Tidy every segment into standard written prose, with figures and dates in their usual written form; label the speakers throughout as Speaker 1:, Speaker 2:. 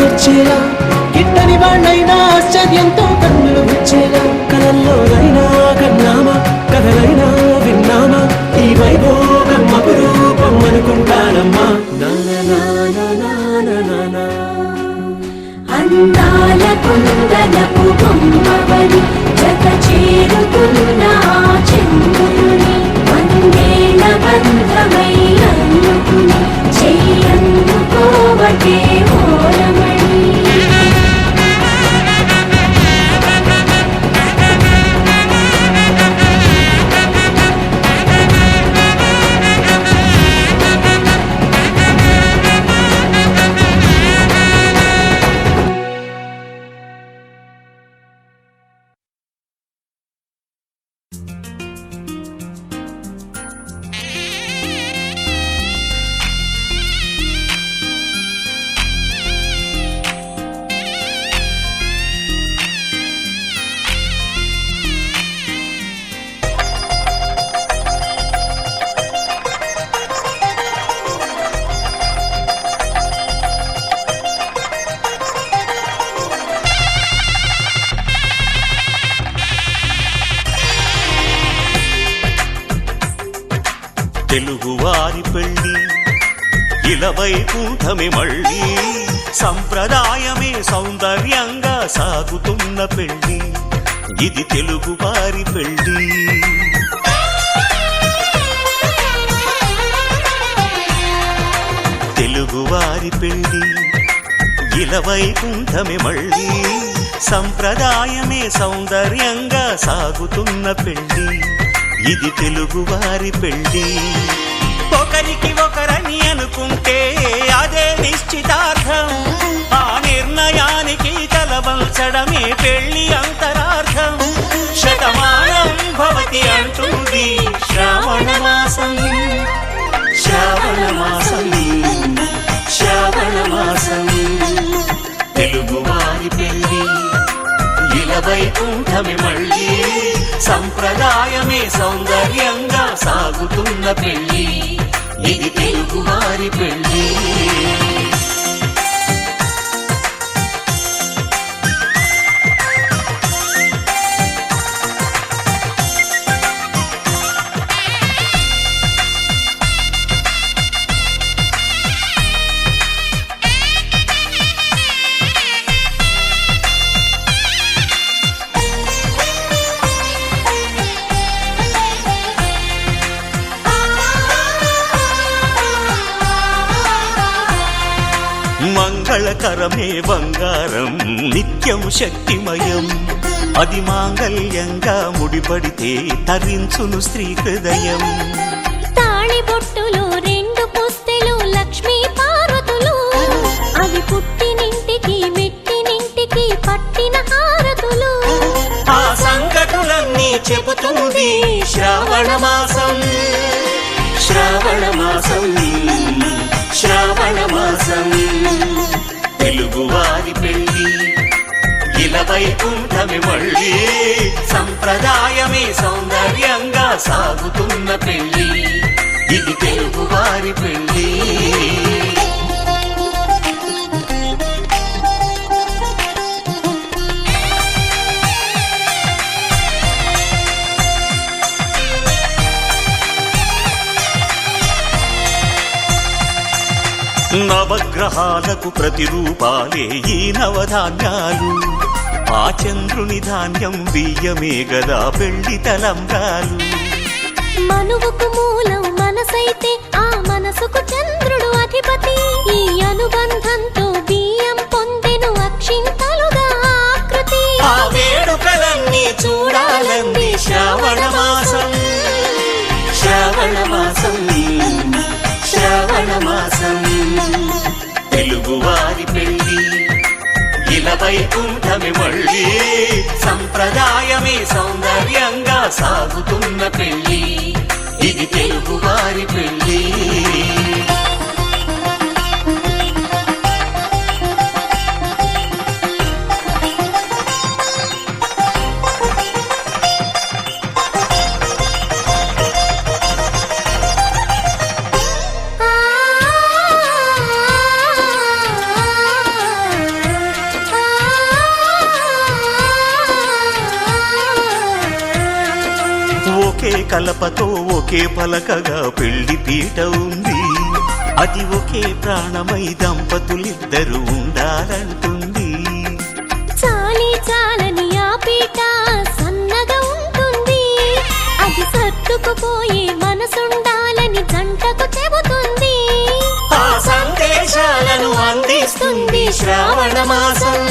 Speaker 1: వచ్చేలా గిట్టని వాణ్ణైనా ఆశ్చర్యంతో కన్నులు వచ్చేలా కలల్లోనైనా కన్నామా కథలైనా విన్నామా ఈ వైభోగం అపురూపం అనుకుంటానమ్మా
Speaker 2: అందాల కుందనపు బొమ్మవని జత చేరుకున్న చంద్రుని వందేల బంధమై అందుకుని చెయ్యందుకోవటే ఓరమణి
Speaker 3: తెలుగువారి పెళ్ళి ఇలవైకుంఠమే మళ్ళీ సంప్రదాయమే సౌందర్యంగా సాగుతున్న పెళ్ళి ఇది తెలుగువారి పెళ్ళి తెలుగువారి పెళ్ళి ఇలవైకుంఠమే మళ్ళీ సంప్రదాయమే సౌందర్యంగా సాగుతున్న పెళ్ళి ఇది తెలుగువారి పెళ్ళి ఒకరికి ఒకరని అనుకుంటే అదే నిశ్చితార్థం ఆ నిర్ణయానికి తలవంచడమే పెళ్ళి అంతరార్థం శతమానం భవతి అంటుంది శ్రావణ మాసం శ్రావణ మాసం శ్రావణ మాసం తెలుగువారి పెళ్ళి ఇలవైకుంఠమే మళ్ళీ సంప్రదాయమే సౌందర్యంగా సాగుతున్న పెళ్ళి ఇది తెలుగువారి పెళ్ళి మంగళకరమే బంగారం నిత్యం శక్తిమయం అది మాంగళ్యంగా ముడిపడితే తరించును స్త్రీ హృదయం
Speaker 2: తాళిబొట్టులో రెండు పుస్తెలు లక్ష్మీ పార్వతులు అవి పుట్టినింటికి మెట్టినింటికి పట్టిన హారతులు
Speaker 3: ఆ సంగతులన్నీ చెబుతుంది శ్రావణ మాసం శ్రావణ మాసం శ్రావణ మాసం తెలుగువారి పెళ్ళి ఇలవైకుంఠమే మళ్ళీ సంప్రదాయమే సౌందర్యంగా సాగుతున్న పెళ్ళి ఇది తెలుగువారి పెళ్ళి నవగ్రహాలకు ప్రతిరూపాలే ఈ నవధాన్యాలు ఆ చంద్రుని ధాన్యం బియ్యమే గదా పెళ్లి తలంబ్రాలు
Speaker 2: మనువుకు మూలం మనసైతే ఆ మనసుకు చంద్రుడు అధిపతి ఈ అనుబంధంతో బియ్యం పొందెను అక్షింతలుగా ఆకృతి
Speaker 3: ఆ వేడుకలన్నీ చూడాలంది శ్రావణ మాసం శ్రావణ మాసం శ్రావణ మాసం తెలుగువారి పెళ్ళి ఇలవైకుంఠమే మళ్ళీ సంప్రదాయమే సౌందర్యంగా సాగుతున్న పెళ్ళి ఇది తెలుగువారి పెళ్ళి కలపతో ఒకే పలకగా పెళ్లి పీట ఉంది. అది ఒకే ప్రాణమై దంపతులిద్దరూ ఉండాలంటుంది.
Speaker 2: చాలి చాలని ఆ పీట సన్నగా ఉంటుంది. అది సర్దుకుపోయే మనసుండాలని జంటకు చెబుతుంది.
Speaker 3: ఆ సందేశాలను అందిస్తుంది శ్రావణ మాసం.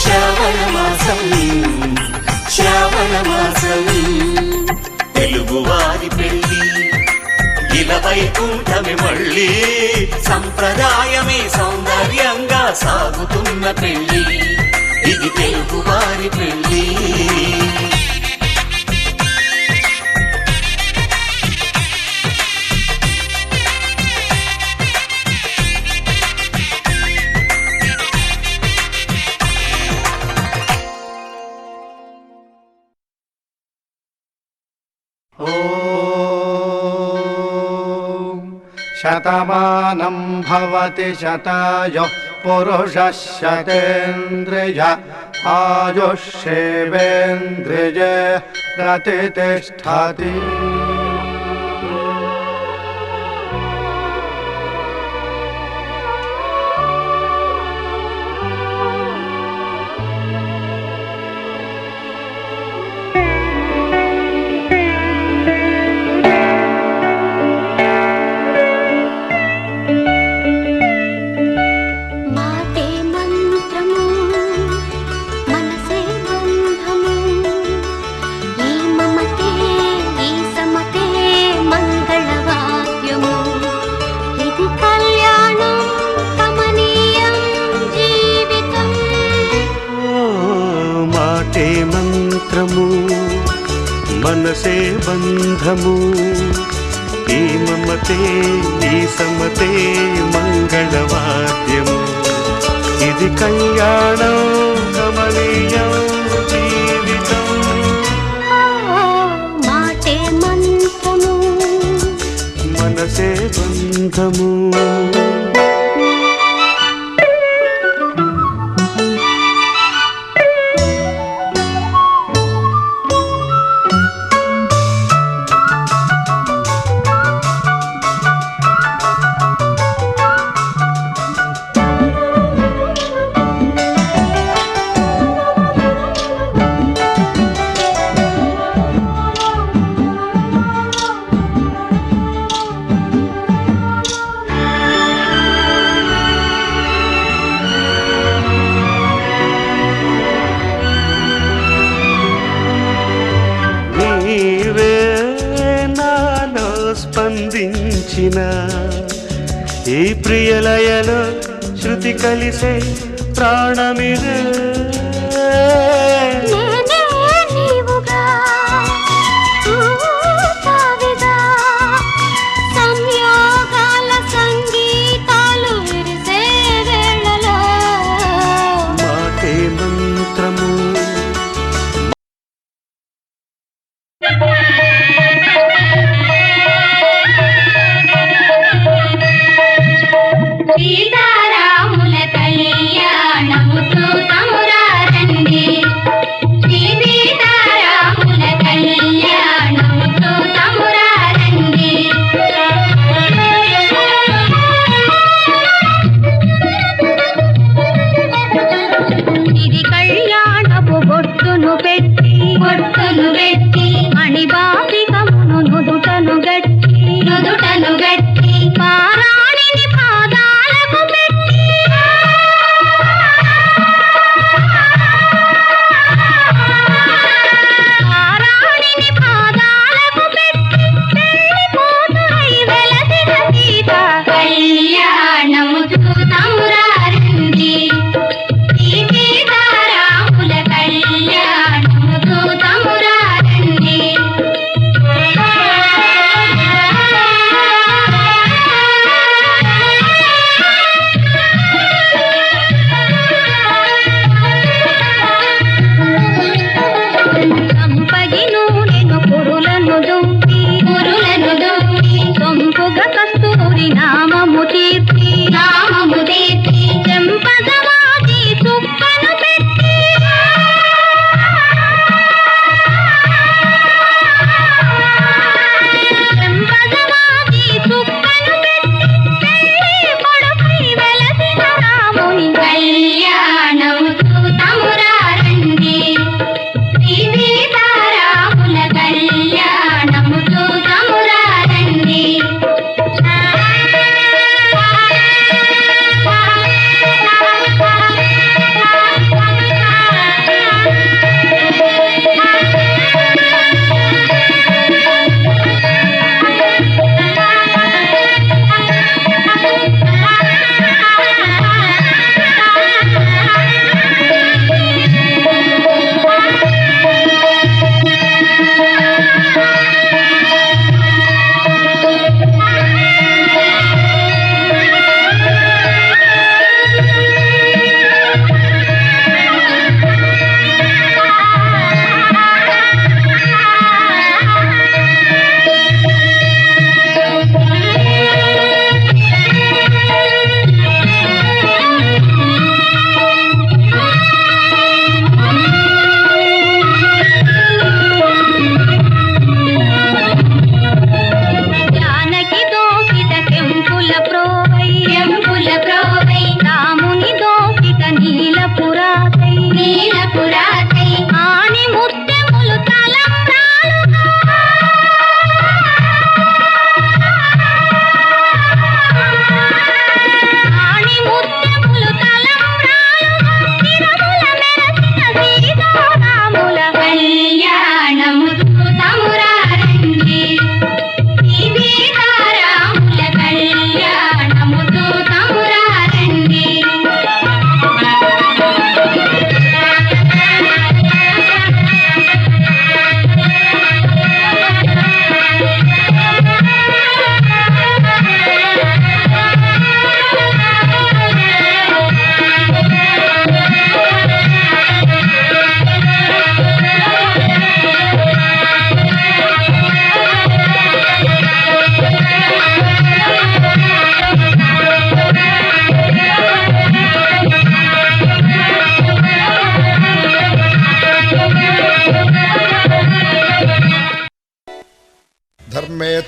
Speaker 3: శ్రావణ మాసం, శ్రావణ మాసం. తెలుగువారి పెళ్లి ఇలా వైకుంఠమే మళ్ళీ, సంప్రదాయమే సౌందర్యంగా సాగుతున్న పెళ్లి. ఇది తెలుగువారి పెళ్లి.
Speaker 4: శతమానం భవతి శతాయుః పురుషः శతేంద్రియ ఆయుష్యేవేంద్రియే ప్రతిష్ఠతి.
Speaker 2: మాటే మంత్రము మనసే బంధము. ఈ మమతే ఈ సమతే మంగళవాద్యము. ఇది కళ్యాణం కమనీయం జీవితం.
Speaker 1: మాటే మంత్రము మనసే బంధము. ఈ మమతే ఈ సమతే మంగళవాద్యము. ఇది కళ్యాణం కమనీయం జీవితం.
Speaker 2: మాటే మంత్రము
Speaker 1: మనసే బంధము. నీవే నాలో స్పందించిన ఈ ప్రియలయలో శృతి కలిసే ప్రాణమిదే.
Speaker 2: నేనే నీవుగా తావిగా సంయోగాల సంగీతాలు విరిసే వేళలో.
Speaker 1: మాటే మంత్రము
Speaker 2: సీతారాముల కళ్యాణము చూతమురా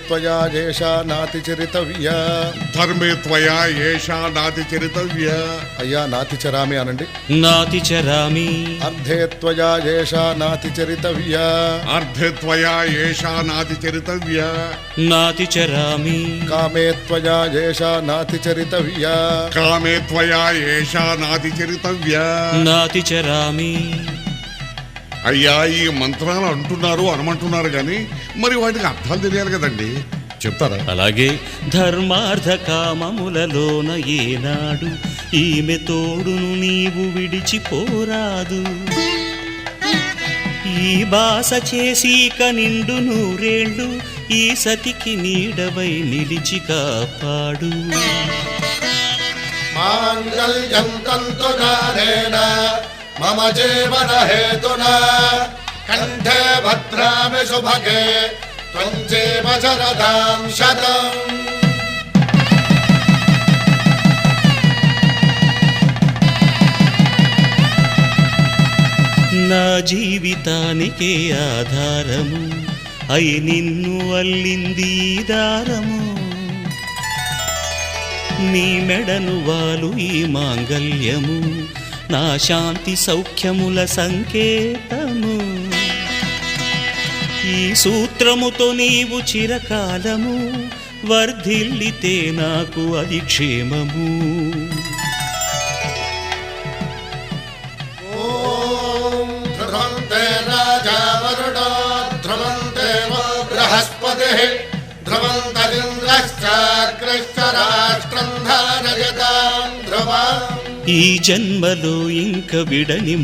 Speaker 5: త్వయా ఏషా నాతి చరితవ్య.
Speaker 6: ధర్మే త్వయా ఏషా నాతి చరితవ్య.
Speaker 5: అయ్యా నాతి చరామి అనండి.
Speaker 7: నాతి చరామి.
Speaker 5: అర్ధే త్వయా ఏషా నాతి చరితవ్య.
Speaker 6: అర్ధే త్వయా ఏషా నాతి చరితవ్య.
Speaker 7: నాతి చరామి.
Speaker 5: కామే త్వయా ఏషా నాతి చరితవ్య.
Speaker 6: కామే త్వయా ఏషా నాతి చరితవ్య.
Speaker 7: నాతి చరామి.
Speaker 6: అయ్యా ఈ మంత్రాలు అంటున్నారు అనమంటున్నారు కానీ మరి వాటికి అర్థాలు తెలియాలి కదండి, చెప్తారా?
Speaker 7: అలాగే ధర్మార్థ కామములలోన ఏనాడు ఈమె తోడును నీవు విడిచిపోరాదు. ఈ బాస చేసి కనిండు నూరేళ్ళు ఈ సతికి నీడవై నిలిచి కాపాడు.
Speaker 5: మాంగళ్యం తంతునానేన మమ జీవన హేతునా కంఠే భద్రామి శుభగే త్వం జీవ శరదాం శతం.
Speaker 7: నా జీవితానికే ఆధారము అయి నిన్ను అల్లింది దారము. నీ మెడను వాలు ఈ మాంగల్యము నా శాంతి సౌఖ్యముల సంకేతము. ఈ సూత్రముతో నీవు చిరకాలము వర్ధిల్లితే నాకు అది క్షేమము.
Speaker 5: ఓం ధ్రువంతే రాజా వరుణో ధ్రువంతే బృహస్పతిః ధ్రువంతరింద్రశ్చాగ్రశ్చ రాష్ట్రం ధారయతాం ధ్రువం.
Speaker 7: ఈ జన్మలో ఇంక విడని